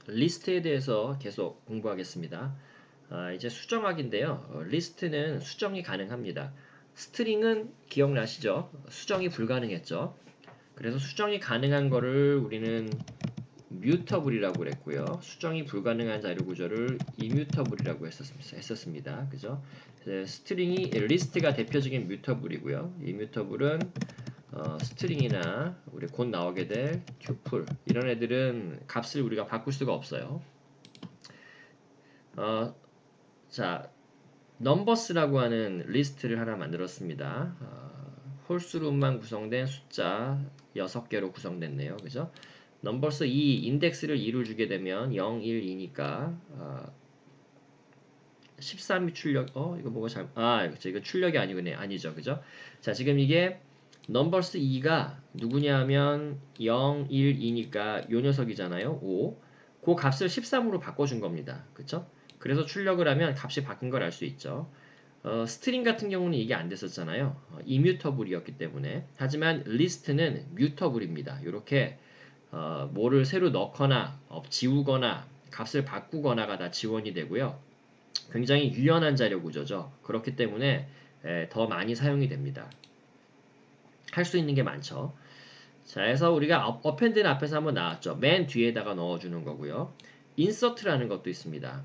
리스트에 대해서 계속 공부하겠습니다. 이제 수정하기인데요. 리스트는 수정이 가능합니다. 스트링은 기억나시죠? 수정이 불가능했죠. 그래서 수정이 가능한 거를 우리는 뮤터블이라고 그랬고요. 수정이 불가능한 자료 구조를 이뮤터블이라고 했었습니다. 그죠? 스트링이 리스트가 대표적인 뮤터블이고요. 이뮤터블은 스트링이나 우리 곧 나오게 될 튜플 이런 애들은 값을 우리가 바꿀 수가 없어요. 자, 넘버스라고 하는 리스트를 하나 만들었습니다. 홀수로만 구성된 숫자 6개로 구성됐네요. 그죠? 넘버스 2, 인덱스를 2를 주게 되면 0, 1, 2니까 13이 출력, 이거 뭐가 이거 출력이 아니군요. 아니죠. 그죠? 자, 지금 이게 넘버스 2가 누구냐 하면 0, 1, 2니까 요 녀석이잖아요. 5. 그 값을 13으로 바꿔준 겁니다. 그쵸? 그래서 출력을 하면 값이 바뀐 걸 알 수 있죠. 스트링 같은 경우는 이게 안 됐었잖아요. 이뮤터블이었기 때문에. 하지만 리스트는 뮤터블입니다. 이렇게 뭐를 새로 넣거나 지우거나 값을 바꾸거나가 다 지원이 되고요. 굉장히 유연한 자료 구조죠. 그렇기 때문에 더 많이 사용이 됩니다. 할 수 있는 게 많죠. 자, 그래서 우리가 어펜드는 앞에서 한번 나왔죠. 맨 뒤에다가 넣어주는 거고요. 인서트라는 것도 있습니다.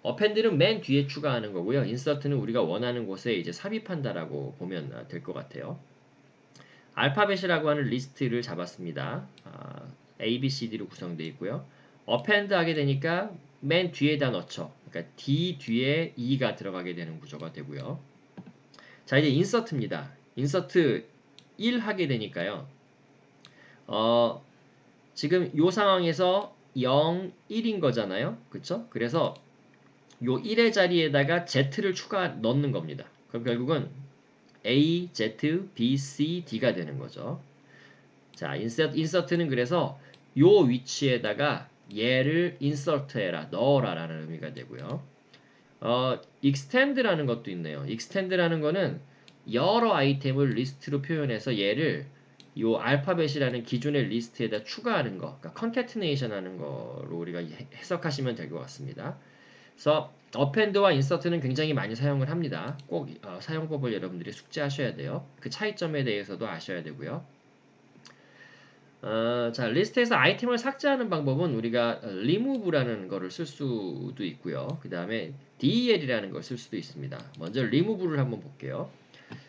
어펜드는 맨 뒤에 추가하는 거고요. 인서트는 우리가 원하는 곳에 이제 삽입한다라고 보면 될 것 같아요. 알파벳이라고 하는 리스트를 잡았습니다. A, B, C, D로 구성되어 있고요. 어펜드 하게 되니까 맨 뒤에다 넣죠. 그러니까 D 뒤에 E가 들어가게 되는 구조가 되고요. 자, 이제 인서트입니다. 인서트 1 하게 되니까요. 지금 이 상황에서 0, 1인 거잖아요. 그쵸? 그래서 요 1의 자리에다가 Z를 넣는 겁니다. 그럼 결국은 A, Z, B, C, D가 되는 거죠. 자, 인서트는 그래서 요 위치에다가 얘를 인서트해라, 넣어라 라는 의미가 되고요. extend라는 것도 있네요. extend라는 거는 여러 아이템을 리스트로 표현해서 얘를 요 알파벳이라는 기존의 리스트에다 추가하는 거, 그러니까 concatenation 하는 거로 우리가 해석하시면 될 것 같습니다. 그래서 append와 insert는 굉장히 많이 사용을 합니다. 꼭 사용법을 여러분들이 숙지하셔야 돼요. 그 차이점에 대해서도 아셔야 되고요. 자, 리스트에서 아이템을 삭제하는 방법은 우리가 remove라는 거를 쓸 수도 있고요. 그 다음에 del이라는 걸 쓸 수도 있습니다. 먼저 remove를 한번 볼게요.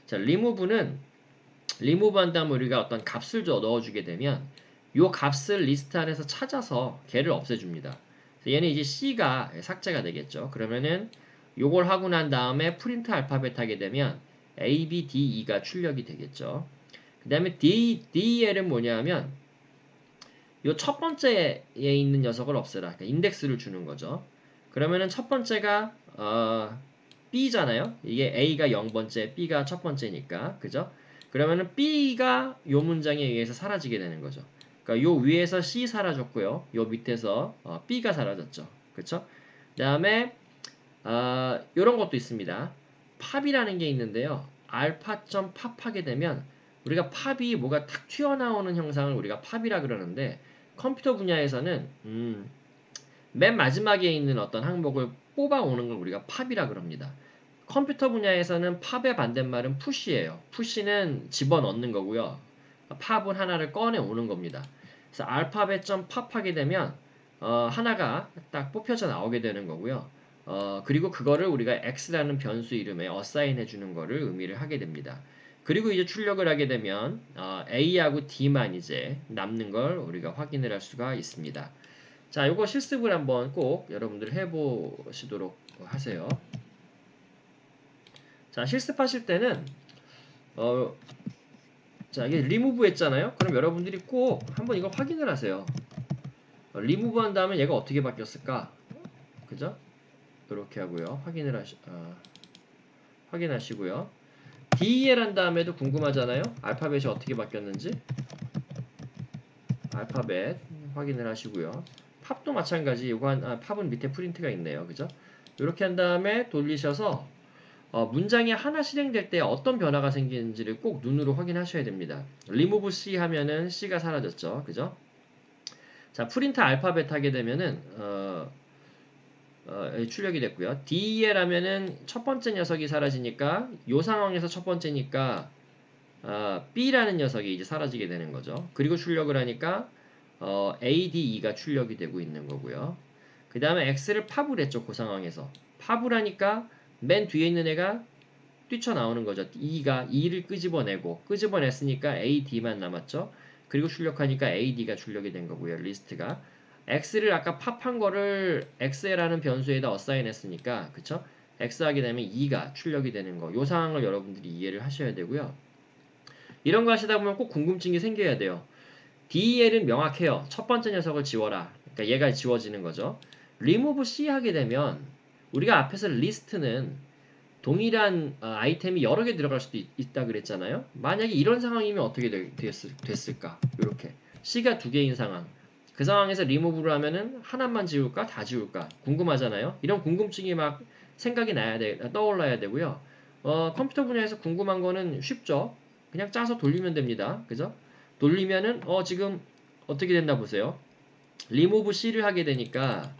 자, remove 한 다음에 우리가 어떤 값을 넣어주게 되면 이 값을 리스트 안에서 찾아서 걔를 없애줍니다. 얘는 이제 C가 삭제가 되겠죠. 그러면은 요걸 하고 난 다음에 프린트 알파벳 하게 되면 A, B, D, E가 출력이 되겠죠. 그 다음에 DEL은 뭐냐 하면 요 첫 번째에 있는 녀석을 없애라. 그러니까 인덱스를 주는 거죠. 그러면은 첫 번째가 B잖아요. 이게 A가 0번째, B가 첫 번째니까. 그죠? 그러면은 B가 요 문장에 의해서 사라지게 되는 거죠. 그러니까 요 위에서 C 사라졌고요. 요 밑에서 B가 사라졌죠. 그쵸? 그 다음에 요런 것도 있습니다. 팝이라는 게 있는데요. 알파.팝 하게 되면 우리가 팝이 뭐가 탁 튀어나오는 형상을 우리가 팝이라 그러는데 컴퓨터 분야에서는 맨 마지막에 있는 어떤 항목을 뽑아오는 걸 우리가 팝이라 그럽니다. 컴퓨터 분야에서는 팝의 반대말은 푸시예요. 푸시는 집어넣는 거고요. 팝은 하나를 꺼내 오는 겁니다. 그래서 알파벳.팝 하게 되면 하나가 딱 뽑혀져 나오게 되는 거고요. 그리고 그거를 우리가 x라는 변수 이름에 어사인 해주는 거를 의미를 하게 됩니다. 그리고 이제 출력을 하게 되면 a하고 d만 이제 남는 걸 우리가 확인을 할 수가 있습니다. 자, 요거 실습을 한번 꼭 여러분들 해보시도록 하세요. 자, 실습하실 때는 자, 이게 리무브 했잖아요. 그럼 여러분들이 꼭 한번 이거 확인을 하세요. 리무브 한 다음에 얘가 어떻게 바뀌었을까? 그죠? 이렇게 하고요. 확인하시고요. del 한 다음에도 궁금하잖아요. 알파벳이 어떻게 바뀌었는지. 알파벳 확인을 하시고요. 팝도 마찬가지. 팝은 밑에 프린트가 있네요. 그죠? 이렇게 한 다음에 돌리셔서 문장이 하나 실행될 때 어떤 변화가 생기는지를 꼭 눈으로 확인하셔야 됩니다. remove C 하면은 C가 사라졌죠. 그죠? 자, 프린트 알파벳 하게 되면은 출력이 됐고요. DEL 하면은 첫 번째 녀석이 사라지니까 요 상황에서 첫 번째니까 B라는 녀석이 이제 사라지게 되는 거죠. 그리고 출력을 하니까 ADE가 출력이 되고 있는 거고요. 그 다음에 X를 팝을 했죠. 그 상황에서. 팝을 하니까 맨 뒤에 있는 애가 뛰쳐나오는 거죠. E가 E를 끄집어냈으니까 AD만 남았죠. 그리고 출력하니까 AD가 출력이 된 거고요. 리스트가. X를 아까 팝한 거를 X라는 변수에다 어사인 했으니까, 그쵸? X 하게 되면 E가 출력이 되는 거. 요 상황을 여러분들이 이해를 하셔야 되고요. 이런 거 하시다 보면 꼭 궁금증이 생겨야 돼요. DEL은 명확해요. 첫 번째 녀석을 지워라. 그러니까 얘가 지워지는 거죠. remove C 하게 되면 우리가 앞에서 리스트는 동일한 아이템이 여러 개 들어갈 수도 있다 그랬잖아요. 만약에 이런 상황이면 어떻게 됐을까? 이렇게 C가 두 개인 상황. 그 상황에서 remove를 하면은 하나만 지울까? 다 지울까? 궁금하잖아요. 이런 궁금증이 막 생각이 떠올라야 되고요. 컴퓨터 분야에서 궁금한 거는 쉽죠. 그냥 짜서 돌리면 됩니다. 그죠? 돌리면은 지금 어떻게 됐나 보세요. remove C를 하게 되니까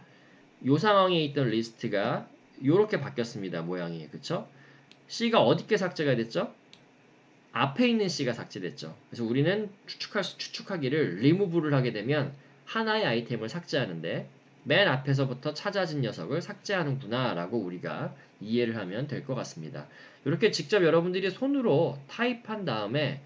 이 상황에 있던 리스트가 이렇게 바뀌었습니다. 모양이. 그쵸? C가 어디께 삭제가 됐죠? 앞에 있는 C가 삭제됐죠. 그래서 우리는 추측하기를 remove를 하게 되면 하나의 아이템을 삭제하는데 맨 앞에서부터 찾아진 녀석을 삭제하는구나 라고 우리가 이해를 하면 될 것 같습니다. 이렇게 직접 여러분들이 손으로 타입한 다음에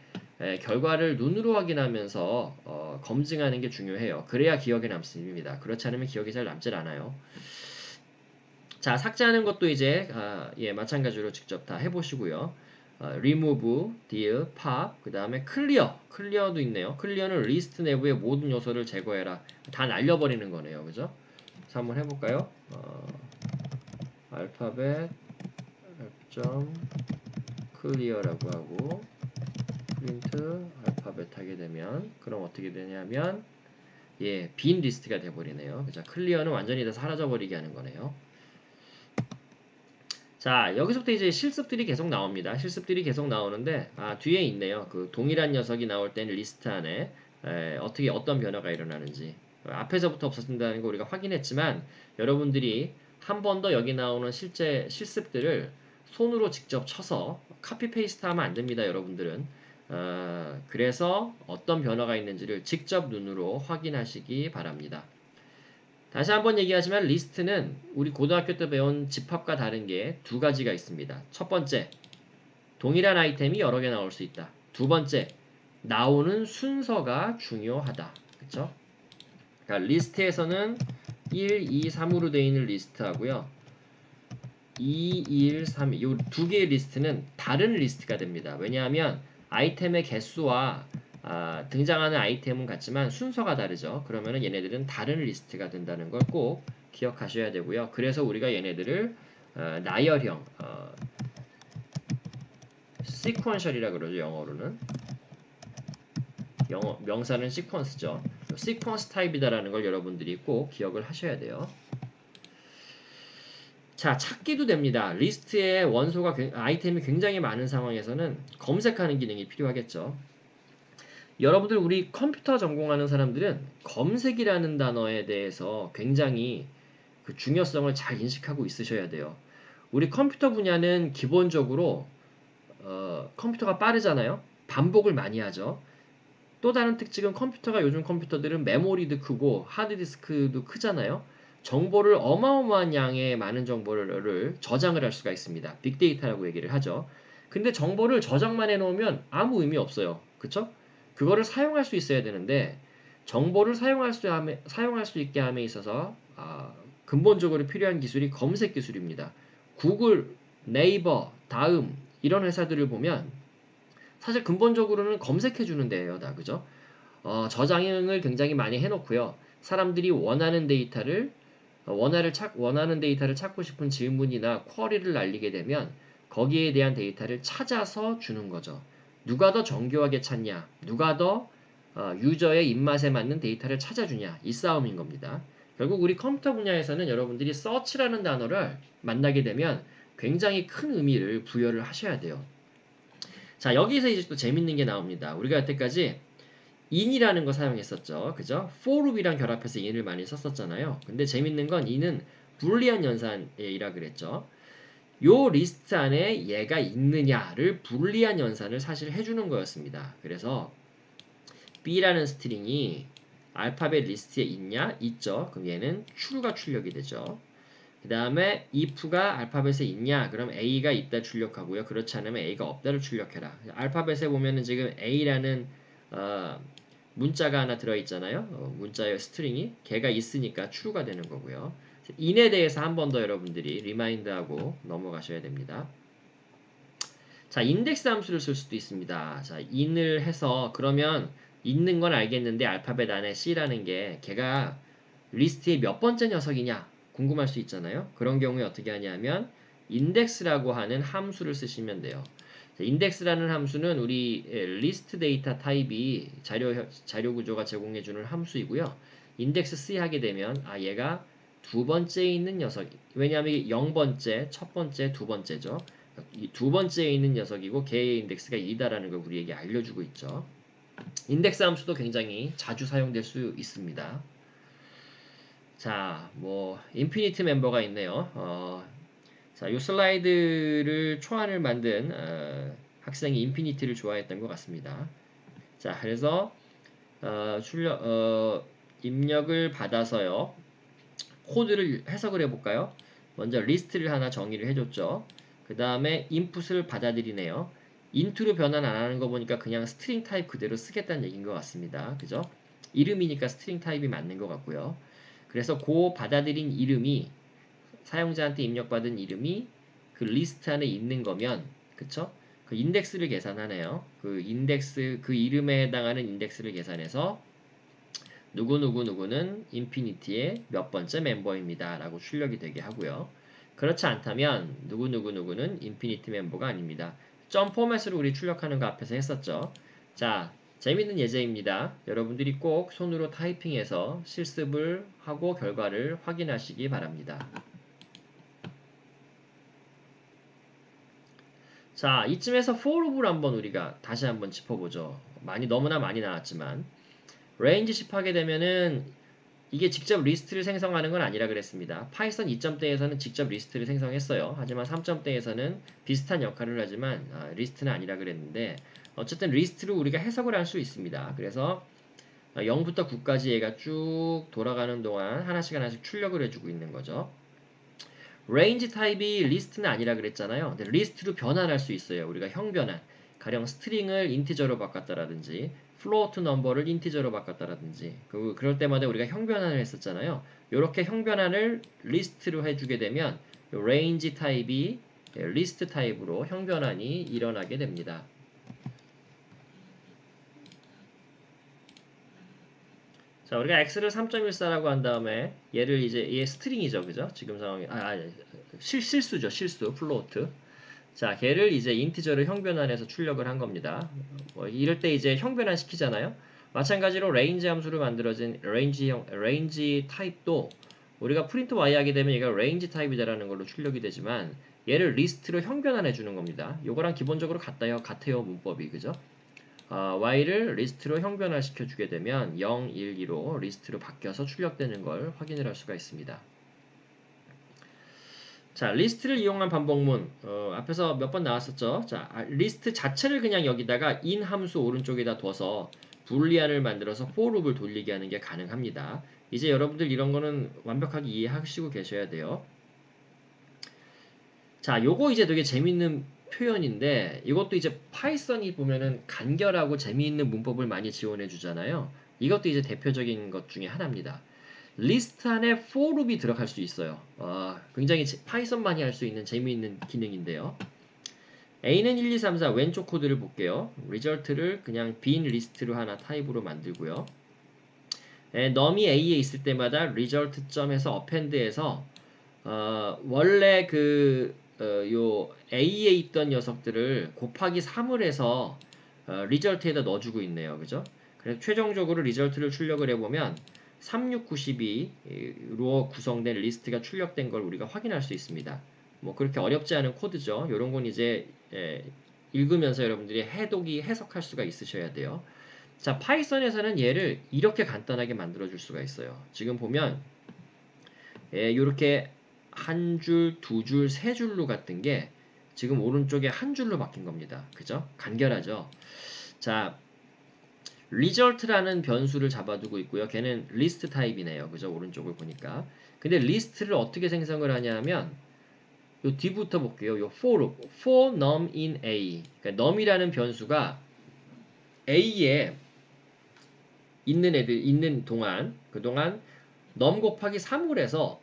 결과를 눈으로 확인하면서 검증하는 게 중요해요. 그래야 기억에 남습니다. 그렇지 않으면 기억이 잘 남질 않아요. 자, 삭제하는 것도 이제 마찬가지로 직접 다 해보시고요. remove, deal, pop, 그 다음에 clear, clear도 있네요. clear는 리스트 내부의 모든 요소를 제거해라. 다 날려버리는 거네요. 그죠? 그래서 한번 해볼까요? 알파벳, clear라고 하고 print 알파벳 하게 되면 그럼 어떻게 되냐면 빈 리스트가 돼버리네요. 그죠? clear는 완전히 다 사라져버리게 하는 거네요. 자, 여기서부터 이제 실습들이 계속 나옵니다. 실습들이 계속 나오는데, 뒤에 있네요. 그 동일한 녀석이 나올 때는 리스트 안에 어떻게 어떤 변화가 일어나는지. 앞에서부터 없어진다는 거 우리가 확인했지만, 여러분들이 한 번 더 여기 나오는 실제 실습들을 손으로 직접 쳐서 카피 페이스트 하면 안 됩니다, 여러분들은. 그래서 어떤 변화가 있는지를 직접 눈으로 확인하시기 바랍니다. 다시 한번 얘기하지만 리스트는 우리 고등학교 때 배운 집합과 다른 게 두 가지가 있습니다. 첫 번째, 동일한 아이템이 여러 개 나올 수 있다. 두 번째, 나오는 순서가 중요하다. 그쵸? 그러니까 리스트에서는 1, 2, 3으로 되어 있는 리스트하고요. 2, 1, 3, 이 두 개의 리스트는 다른 리스트가 됩니다. 왜냐하면 아이템의 개수와 등장하는 아이템은 같지만 순서가 다르죠. 그러면 얘네들은 다른 리스트가 된다는 걸 꼭 기억하셔야 되고요. 그래서 우리가 얘네들을 나열형, sequential이라 그러죠. 영어로는. 명사는 sequence죠. sequence 타입이다라는 걸 여러분들이 꼭 기억을 하셔야 돼요. 자, 찾기도 됩니다. 리스트에 아이템이 굉장히 많은 상황에서는 검색하는 기능이 필요하겠죠. 여러분들 우리 컴퓨터 전공하는 사람들은 검색이라는 단어에 대해서 굉장히 그 중요성을 잘 인식하고 있으셔야 돼요. 우리 컴퓨터 분야는 기본적으로 컴퓨터가 빠르잖아요. 반복을 많이 하죠. 또 다른 특징은 요즘 컴퓨터들은 메모리도 크고 하드디스크도 크잖아요. 정보를 어마어마한 양의 많은 정보를 저장을 할 수가 있습니다. 빅데이터라고 얘기를 하죠. 근데 정보를 저장만 해놓으면 아무 의미 없어요. 그쵸? 그거를 사용할 수 있어야 되는데 정보를 사용할 수 있게 함에 있어서 근본적으로 필요한 기술이 검색 기술입니다. 구글, 네이버, 다음 이런 회사들을 보면 사실 근본적으로는 검색해 주는 데예요, 다 그죠? 저장을 굉장히 많이 해놓고요. 사람들이 원하는 데이터를 찾고 싶은 질문이나 쿼리를 날리게 되면 거기에 대한 데이터를 찾아서 주는 거죠. 누가 더 정교하게 찾냐, 누가 더 유저의 입맛에 맞는 데이터를 찾아주냐, 이 싸움인 겁니다. 결국 우리 컴퓨터 분야에서는 여러분들이 search라는 단어를 만나게 되면 굉장히 큰 의미를 부여를 하셔야 돼요. 자, 여기서 이제 또 재밌는 게 나옵니다. 우리가 여태까지 in이라는 거 사용했었죠. 그죠? for loop이랑 결합해서 in을 많이 썼었잖아요. 근데 재밌는 건 in은 불리한 연산이라 그랬죠. 요 리스트 안에 얘가 있느냐를 불리한 연산을 사실 해주는 거였습니다. 그래서 B라는 스트링이 알파벳 리스트에 있냐? 있죠. 그럼 얘는 true가 출력이 되죠. 그 다음에 if가 알파벳에 있냐? 그럼 A가 있다 출력하고요. 그렇지 않으면 A가 없다를 출력해라. 알파벳에 보면은 지금 A라는 어, 문자가 하나 들어있잖아요. 문자의 스트링이 걔가 있으니까 true가 되는 거고요. in에 대해서 한 번 더 여러분들이 리마인드하고 넘어가셔야 됩니다. 자, 인덱스 함수를 쓸 수도 있습니다. 자, in을 해서 그러면 있는 건 알겠는데 알파벳 안에 C라는 게 걔가 리스트의 몇 번째 녀석이냐 궁금할 수 있잖아요. 그런 경우에 어떻게 하냐면 index라고 하는 함수를 쓰시면 돼요. 자, index라는 함수는 우리 리스트 데이터 타입이 자료 구조가 제공해주는 함수이고요. index C 하게 되면 얘가 두 번째에 있는 녀석. 왜냐하면 이게 0번째, 첫 번째, 두 번째죠. 이 두 번째에 있는 녀석이고 걔의 인덱스가 2다라는 걸 우리에게 알려주고 있죠. 인덱스 함수도 굉장히 자주 사용될 수 있습니다. 자, 뭐 인피니트 멤버가 있네요. 자, 이 슬라이드를 초안을 만든 학생이 인피니트를 좋아했던 것 같습니다. 자, 그래서 입력을 받아서요. 코드를 해석을 해볼까요? 먼저 리스트를 하나 정의를 해줬죠. 그 다음에 인풋을 받아들이네요. 인트로 변환 안 하는 거 보니까 그냥 스트링 타입 그대로 쓰겠다는 얘기인 것 같습니다. 그죠? 이름이니까 스트링 타입이 맞는 것 같고요. 그래서 그 받아들인 이름이 사용자한테 입력받은 이름이 그 리스트 안에 있는 거면 그쵸? 그 인덱스를 계산하네요. 그 인덱스 그 이름에 해당하는 인덱스를 계산해서 누구누구누구는 인피니티의 몇 번째 멤버입니다. 라고 출력이 되게 하고요. 그렇지 않다면 누구누구누구는 인피니티 멤버가 아닙니다. 점 포맷으로 우리 출력하는 거 앞에서 했었죠. 자, 재밌는 예제입니다. 여러분들이 꼭 손으로 타이핑해서 실습을 하고 결과를 확인하시기 바랍니다. 자, 이쯤에서 for loop을 한번 우리가 다시 한번 짚어보죠. 너무나 많이 나왔지만 range 10 하게 되면은 이게 직접 리스트를 생성하는 건 아니라 그랬습니다. 파이썬 2점대에서는 직접 리스트를 생성했어요. 하지만 3점대에서는 비슷한 역할을 하지만 리스트는 아니라 그랬는데 어쨌든 리스트를 우리가 해석을 할 수 있습니다. 그래서 0부터 9까지 얘가 쭉 돌아가는 동안 하나씩 하나씩 출력을 해주고 있는 거죠. range 타입이 리스트는 아니라 그랬잖아요. 근데 리스트로 변환할 수 있어요. 우리가 형변환. 가령 스트링을 인티저로 바꿨다라든지 float number를 인티저로 바꿨다라든지 그럴 때마다 우리가 형변환을 했었잖아요. 이렇게 형변환을 리스트로 해주게 되면 range 타입이 리스트 타입으로 형변환이 일어나게 됩니다. 자, 우리가 x를 3.14라고 한 다음에 얘를 이제 얘 스트링이죠, 그죠? 지금 상황에 실수죠, 실수, 플로트. 자, 걔를 이제 인티저를 형변환해서 출력을 한 겁니다. 이럴 때 이제 형변환 시키잖아요. 마찬가지로 range 함수로 만들어진 range 타입도 우리가 print y 하게 되면 얘가 range 타입이다라는 걸로 출력이 되지만 얘를 리스트로 형변환해 주는 겁니다. 요거랑 기본적으로 같아요 문법이, 그죠? y를 리스트로 형변화시켜 주게 되면 0, 1, 2로 리스트로 바뀌어서 출력되는 걸 확인을 할 수가 있습니다. 자, 리스트를 이용한 반복문 앞에서 몇 번 나왔었죠. 자, 리스트 자체를 그냥 여기다가 in 함수 오른쪽에다 둬서 불리안을 만들어서 for loop을 돌리게 하는 게 가능합니다. 이제 여러분들 이런 거는 완벽하게 이해하시고 계셔야 돼요. 자, 요거 이제 되게 재밌는 표현인데 이것도 이제 파이썬이 보면은 간결하고 재미있는 문법을 많이 지원해 주잖아요. 이것도 이제 대표적인 것 중에 하나입니다. 리스트 안에 for loop이 들어갈 수 있어요. 굉장히 파이썬만이 할 수 있는 재미있는 기능인데요. A는 1, 2, 3, 4 왼쪽 코드를 볼게요. result를 그냥 빈 리스트로 하나 타입으로 만들고요. num이 A에 있을 때마다 result.해서 append에서 원래 요 A에 있던 녀석들을 곱하기 3을 해서 리절트에다 넣어주고 있네요. 그죠? 그래서 최종적으로 리절트를 출력을 해보면 3692로 구성된 리스트가 출력된 걸 우리가 확인할 수 있습니다. 뭐 그렇게 어렵지 않은 코드죠. 요런 건 이제 읽으면서 여러분들이 해석할 수가 있으셔야 돼요. 자, 파이썬에서는 얘를 이렇게 간단하게 만들어 줄 수가 있어요. 지금 보면 이렇게 한 줄, 두 줄, 세 줄로 갔던 게 지금 오른쪽에 한 줄로 바뀐 겁니다. 그죠? 간결하죠? 자, result라는 변수를 잡아두고 있고요. 걔는 list 타입이네요. 그죠? 오른쪽을 보니까. 근데 리스트를 어떻게 생성을 하냐면 요 뒤부터 볼게요. 요 for num in a. 그러니까 num이라는 변수가 a에 있는 애들 있는 동안 그동안 num 곱하기 3을 해서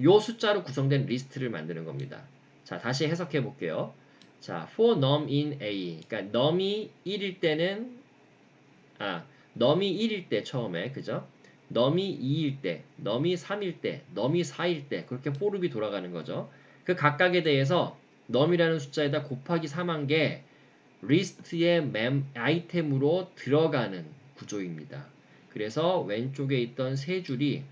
요 숫자로 구성된 리스트를 만드는 겁니다. 자, 다시 해석해 볼게요. 자, for num in a. 그러니까 num이 1일 때는 num이 1일 때 처음에 그죠? num이 2일 때, num이 3일 때, num이 4일 때 그렇게 forloop이 돌아가는 거죠. 그 각각에 대해서 num이라는 숫자에다 곱하기 3한 게 리스트의 아이템으로 들어가는 구조입니다. 그래서 왼쪽에 있던 세 줄이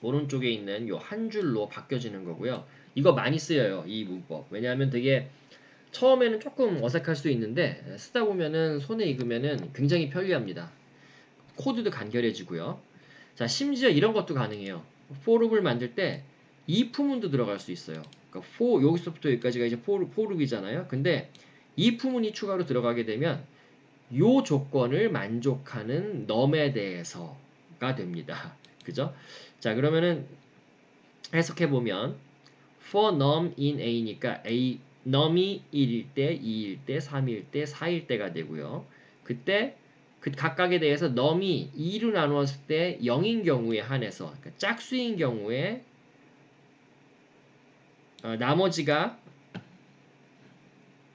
오른쪽에 있는 요 한 줄로 바뀌어지는 거고요. 이거 많이 쓰여요, 이 문법. 왜냐하면 되게 처음에는 조금 어색할 수 있는데 쓰다 보면은 손에 익으면은 굉장히 편리합니다. 코드도 간결해지고요. 자, 심지어 이런 것도 가능해요. forloop을 만들 때 if문도 들어갈 수 있어요. 그러니까 여기서부터 여기까지가 이제 forloop이잖아요. 근데 if문이 추가로 들어가게 되면 요 조건을 만족하는 num에 대해서가 됩니다. 그죠? 자, 그러면은 해석해 보면 for num in a니까 num이 1일 때, 2일 때, 3일 때, 4일 때가 되고요. 그때 그 각각에 대해서 num이 2로 나누었을 때 0인 경우에 한해서 그러니까 짝수인 경우에 나머지가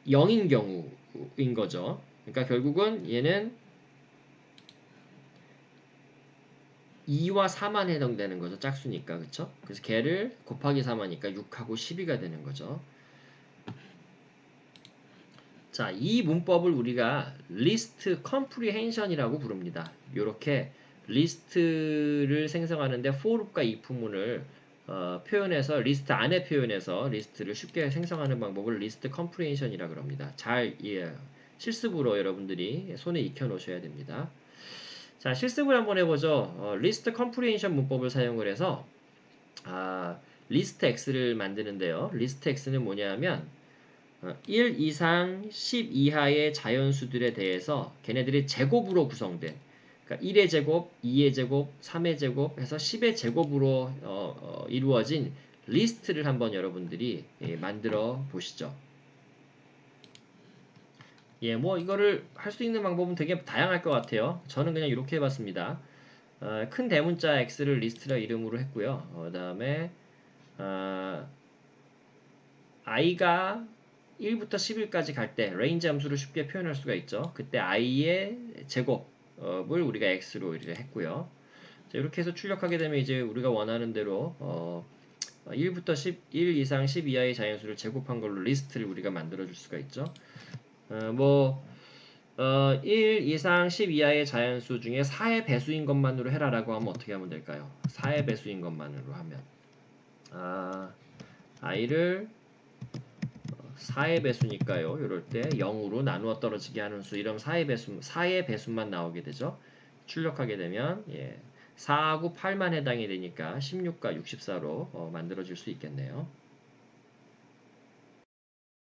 0인 경우인 거죠. 그러니까 결국은 얘는 2와 4만 해당되는 거죠. 짝수니까. 그쵸? 그래서 걔를 곱하기 3하니까 6하고 12가 되는 거죠. 자, 이 문법을 우리가 list comprehension이라고 부릅니다. 이렇게 리스트를 생성하는데 forloop과 if문을 표현해서 리스트 안에 표현해서 리스트를 쉽게 생성하는 방법을 list comprehension이라고 합니다. 잘 실습으로 여러분들이 손에 익혀 놓으셔야 됩니다. 자, 실습을 한번 해보죠. list comprehension 문법을 사용을 해서 list x를 만드는데요. list x는 뭐냐면 1 이상 10 이하의 자연수들에 대해서 걔네들이 제곱으로 구성된 그러니까 1의 제곱, 2의 제곱, 3의 제곱 해서 10의 제곱으로 이루어진 리스트를 한번 여러분들이 만들어 보시죠. 예, 뭐 이거를 할 수 있는 방법은 되게 다양할 것 같아요. 저는 그냥 이렇게 해봤습니다. 큰 대문자 x를 리스트라 이름으로 했고요. 그다음에 i가 1부터 11까지 갈 때 레인지 함수를 쉽게 표현할 수가 있죠. 그때 i의 제곱을 우리가 x로 했고요. 자, 이렇게 해서 출력하게 되면 이제 우리가 원하는 대로 1부터 1 이상 10 이하의 자연수를 제곱한 걸로 리스트를 우리가 만들어 줄 수가 있죠. 1 이상 10 이하의 자연수 중에 4의 배수인 것만으로 해라라고 하면 어떻게 하면 될까요? 4의 배수인 것만으로 하면 i를 4의 배수니까요. 이럴 때 0으로 나누어 떨어지게 하는 수 이러면 4의 배수만 나오게 되죠. 출력하게 되면 4하고 8만 해당이 되니까 16과 64로 만들어질 수 있겠네요.